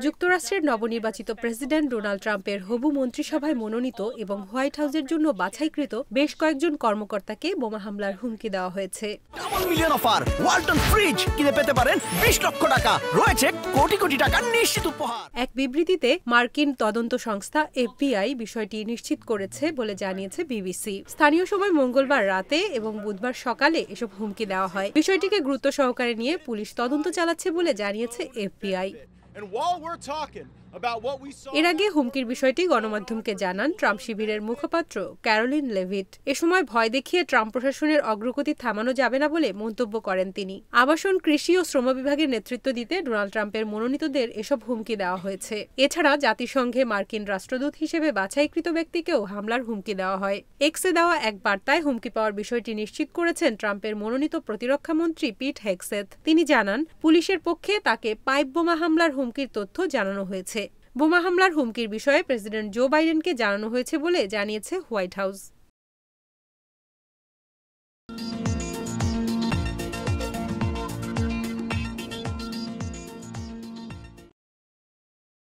যুক্তরাষ্ট্রের নবনির্বাচিত president Donald ট্রাম্পের হবু মন্ত্রিসভায় মনোনীত এবং হোয়াইট হাউসের জন্য বাছাইকৃত বেশ কয়েকজন কর্মকর্তাকে বোমা হামলার হুমকি দেওয়া হয়েছে। Double million offer Walton fridge কিনে পেতে পারেন 20 লক্ষ টাকা, রয়েছে কোটি কোটি টাকার নিশ্চিত উপহার। এক বিবৃতিতে মার্কিন তদন্ত সংস্থা FBI বিষয়টি নিশ্চিত করেছে বলে জানিয়েছে বিবিসি। স্থানীয় সময় মঙ্গলবার রাতে এবং বুধবার সকালে এসব হুমকি দেওয়া হয়। বিষয়টিকে গুরুত্ব সহকারে নিয়ে পুলিশ তদন্ত চালাচ্ছে বলে জানিয়েছে FBI। এর আগে হুমকির বিষয়টি গণমাধ্যমকে জানান ট্রাম্প শিবিরের মুখপাত্র ক্যারোলিন লেভিট। এ সময় ভয় দেখিয়ে ট্রাম্প প্রশাসনের অগ্রগতি থামানো যাবে না বলে মন্তব্য করেন তিনি। আবাসন, কৃষি ও শ্রম বিভাগের নেতৃত্ব দিতে ডোনাল্ড ট্রাম্পের মনোনীতদের এসব হুমকি দেওয়া হয়েছে। এছাড়া জাতিসংঘে মার্কিন রাষ্ট্রদূত হিসেবে বাছাইকৃত ব্যক্তিকেও হামলার হুমকি দেওয়া হয়। এক্সে দেওয়া এক বার্তায় হুমকি পাওয়ার বিষয়টি নিশ্চিত করেছেন ট্রাম্পের মনোনীত প্রতিরক্ষা মন্ত্রী পিট হেগসেথ। তিনি জানান, পুলিশের পক্ষে তাকে পাইপ বোমা হামলার হুমকির তথ্য জানানো হয়েছে। বোমা হামলার হুমকির বিষয়ে প্রেসিডেন্ট জো বাইডেনকে জানানো হয়েছে বলে জানিয়েছে হোয়াইট হাউস।